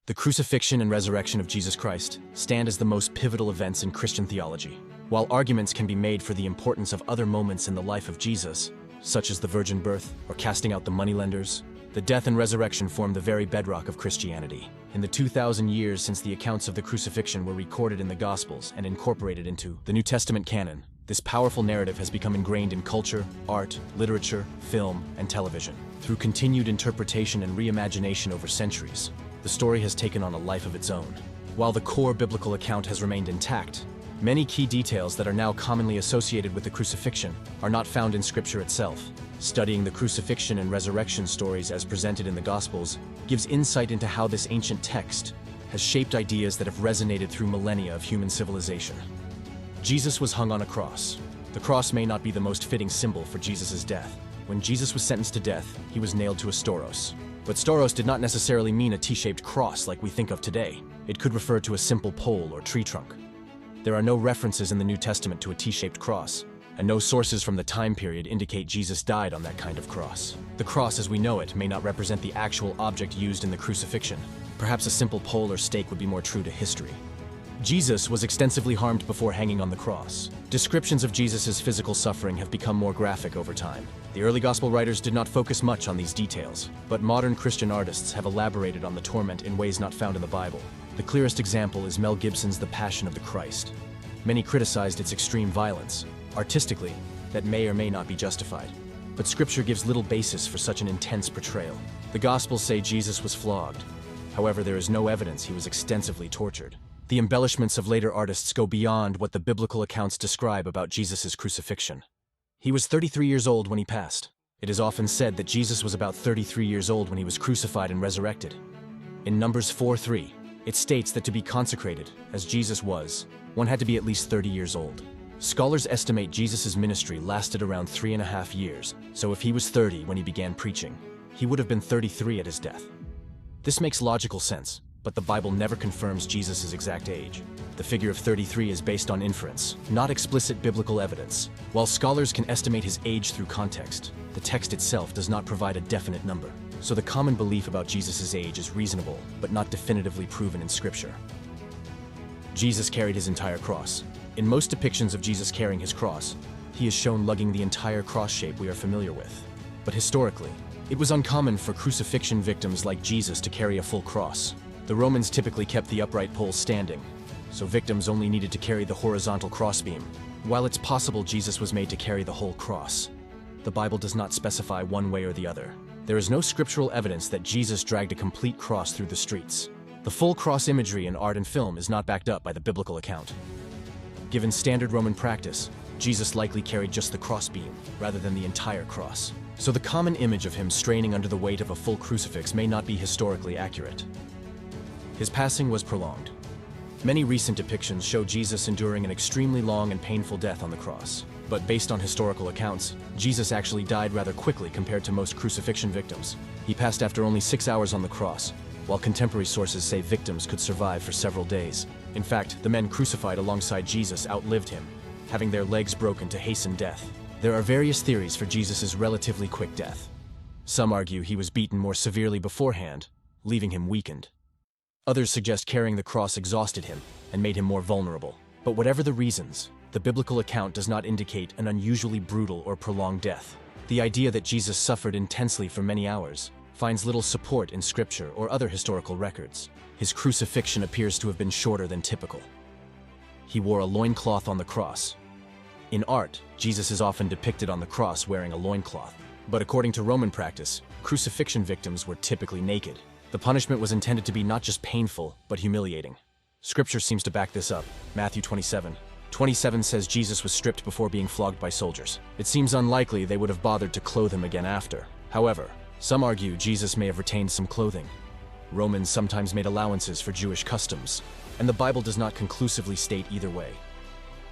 The crucifixion and resurrection of Jesus Christ stand as the most pivotal events in Christian theology. While arguments can be made for the importance of other moments in the life of Jesus, such as the virgin birth or casting out the moneylenders, the death and resurrection form the very bedrock of Christianity. In the 2,000 years since the accounts of the crucifixion were recorded in the Gospels and incorporated into the New Testament canon, this powerful narrative has become ingrained in culture, art, literature, film, and television. Through continued interpretation and reimagination over centuries, the story has taken on a life of its own. While the core biblical account has remained intact, many key details that are now commonly associated with the crucifixion are not found in Scripture itself. Studying the crucifixion and resurrection stories as presented in the Gospels gives insight into how this ancient text has shaped ideas that have resonated through millennia of human civilization. Jesus was hung on a cross. The cross may not be the most fitting symbol for Jesus' death. When Jesus was sentenced to death, he was nailed to a stauros. But stauros did not necessarily mean a T-shaped cross like we think of today. It could refer to a simple pole or tree trunk. There are no references in the New Testament to a T-shaped cross, and no sources from the time period indicate Jesus died on that kind of cross. The cross as we know it may not represent the actual object used in the crucifixion. Perhaps a simple pole or stake would be more true to history. Jesus was extensively harmed before hanging on the cross. Descriptions of Jesus' physical suffering have become more graphic over time. The early gospel writers did not focus much on these details, but modern Christian artists have elaborated on the torment in ways not found in the Bible. The clearest example is Mel Gibson's The Passion of the Christ. Many criticized its extreme violence. Artistically, that may or may not be justified. But Scripture gives little basis for such an intense portrayal. The Gospels say Jesus was flogged. However, there is no evidence he was extensively tortured. The embellishments of later artists go beyond what the biblical accounts describe about Jesus' crucifixion. He was 33 years old when he passed. It is often said that Jesus was about 33 years old when he was crucified and resurrected. In Numbers 4:3, it states that to be consecrated, as Jesus was, one had to be at least 30 years old. Scholars estimate Jesus' ministry lasted around 3.5 years, so if he was 30 when he began preaching, he would have been 33 at his death. This makes logical sense, but the Bible never confirms Jesus' exact age. The figure of 33 is based on inference, not explicit biblical evidence. While scholars can estimate his age through context, the text itself does not provide a definite number. So the common belief about Jesus' age is reasonable, but not definitively proven in Scripture. Jesus carried his entire cross. In most depictions of Jesus carrying his cross, he is shown lugging the entire cross shape we are familiar with. But historically, it was uncommon for crucifixion victims like Jesus to carry a full cross. The Romans typically kept the upright pole standing, so victims only needed to carry the horizontal crossbeam. While it's possible Jesus was made to carry the whole cross, the Bible does not specify one way or the other. There is no scriptural evidence that Jesus dragged a complete cross through the streets. The full cross imagery in art and film is not backed up by the biblical account. Given standard Roman practice, Jesus likely carried just the crossbeam, rather than the entire cross. So the common image of him straining under the weight of a full crucifix may not be historically accurate. His passing was prolonged. Many recent depictions show Jesus enduring an extremely long and painful death on the cross. But based on historical accounts, Jesus actually died rather quickly compared to most crucifixion victims. He passed after only 6 hours on the cross, while contemporary sources say victims could survive for several days. In fact, the men crucified alongside Jesus outlived him, having their legs broken to hasten death. There are various theories for Jesus' relatively quick death. Some argue he was beaten more severely beforehand, leaving him weakened. Others suggest carrying the cross exhausted him and made him more vulnerable. But whatever the reasons, the biblical account does not indicate an unusually brutal or prolonged death. The idea that Jesus suffered intensely for many hours finds little support in Scripture or other historical records. His crucifixion appears to have been shorter than typical. He wore a loincloth on the cross. In art, Jesus is often depicted on the cross wearing a loincloth. But according to Roman practice, crucifixion victims were typically naked. The punishment was intended to be not just painful, but humiliating. Scripture seems to back this up. Matthew 27:27 says Jesus was stripped before being flogged by soldiers. It seems unlikely they would have bothered to clothe him again after. However, some argue Jesus may have retained some clothing. Romans sometimes made allowances for Jewish customs, and the Bible does not conclusively state either way.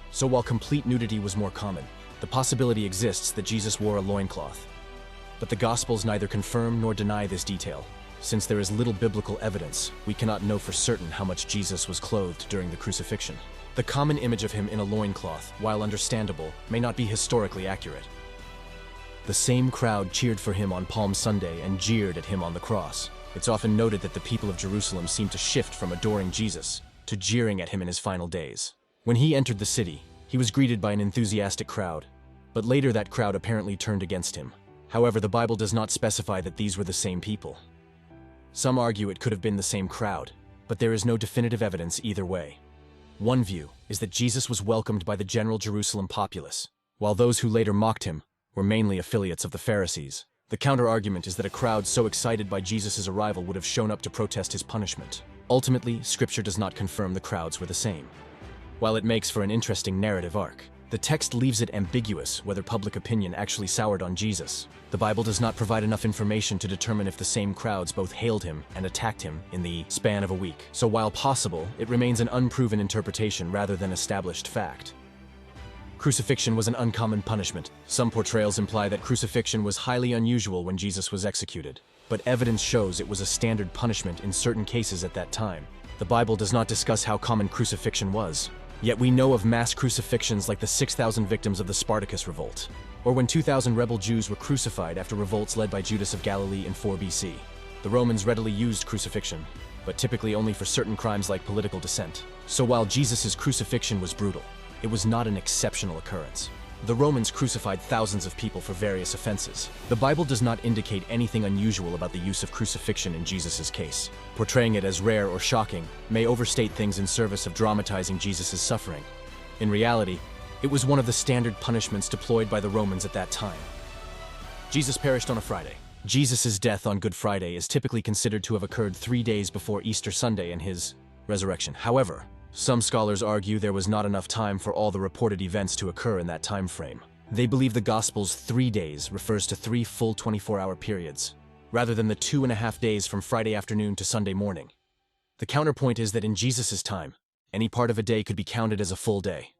So while complete nudity was more common, the possibility exists that Jesus wore a loincloth. But the Gospels neither confirm nor deny this detail. Since there is little biblical evidence, we cannot know for certain how much Jesus was clothed during the crucifixion. The common image of him in a loincloth, while understandable, may not be historically accurate. The same crowd cheered for him on Palm Sunday and jeered at him on the cross. It's often noted that the people of Jerusalem seemed to shift from adoring Jesus to jeering at him in his final days. When he entered the city, he was greeted by an enthusiastic crowd, but later that crowd apparently turned against him. However, the Bible does not specify that these were the same people. Some argue it could have been the same crowd, but there is no definitive evidence either way. One view is that Jesus was welcomed by the general Jerusalem populace, while those who later mocked him were mainly affiliates of the Pharisees. The counter-argument is that a crowd so excited by Jesus' arrival would have shown up to protest his punishment. Ultimately, Scripture does not confirm the crowds were the same. While it makes for an interesting narrative arc, the text leaves it ambiguous whether public opinion actually soured on Jesus. The Bible does not provide enough information to determine if the same crowds both hailed him and attacked him in the span of a week. So while possible, it remains an unproven interpretation rather than established fact. Crucifixion was an uncommon punishment. Some portrayals imply that crucifixion was highly unusual when Jesus was executed, but evidence shows it was a standard punishment in certain cases at that time. The Bible does not discuss how common crucifixion was, yet we know of mass crucifixions like the 6,000 victims of the Spartacus revolt, or when 2,000 rebel Jews were crucified after revolts led by Judas of Galilee in 4 BC. The Romans readily used crucifixion, but typically only for certain crimes like political dissent. So while Jesus' crucifixion was brutal, it was not an exceptional occurrence. The Romans crucified thousands of people for various offenses. The Bible does not indicate anything unusual about the use of crucifixion in Jesus' case. Portraying it as rare or shocking may overstate things in service of dramatizing Jesus' suffering. In reality, it was one of the standard punishments deployed by the Romans at that time. Jesus perished on a Friday. Jesus' death on Good Friday is typically considered to have occurred 3 days before Easter Sunday and his resurrection. However, some scholars argue there was not enough time for all the reported events to occur in that time frame. They believe the Gospel's 3 days refers to 3 full 24-hour periods, rather than the 2.5 days from Friday afternoon to Sunday morning. The counterpoint is that in Jesus' time, any part of a day could be counted as a full day.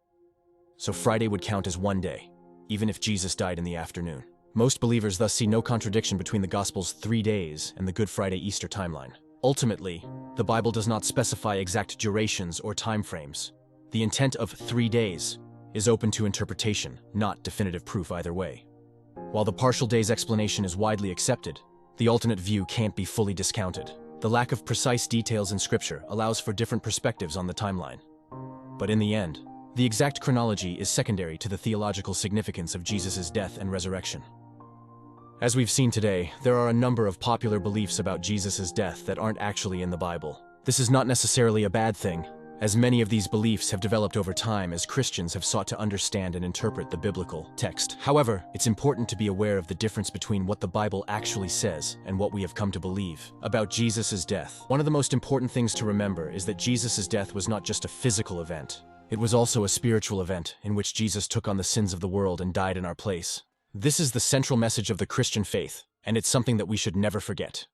So Friday would count as 1 day, even if Jesus died in the afternoon. Most believers thus see no contradiction between the Gospel's 3 days and the Good Friday Easter timeline. Ultimately, the Bible does not specify exact durations or time frames. The intent of 3 days is open to interpretation, not definitive proof either way. While the partial days explanation is widely accepted, the alternate view can't be fully discounted. The lack of precise details in Scripture allows for different perspectives on the timeline. But in the end, the exact chronology is secondary to the theological significance of Jesus' death and resurrection. As we've seen today, there are a number of popular beliefs about Jesus' death that aren't actually in the Bible. This is not necessarily a bad thing, as many of these beliefs have developed over time as Christians have sought to understand and interpret the biblical text. However, it's important to be aware of the difference between what the Bible actually says and what we have come to believe about Jesus' death. One of the most important things to remember is that Jesus' death was not just a physical event. It was also a spiritual event in which Jesus took on the sins of the world and died in our place. This is the central message of the Christian faith, and it's something that we should never forget.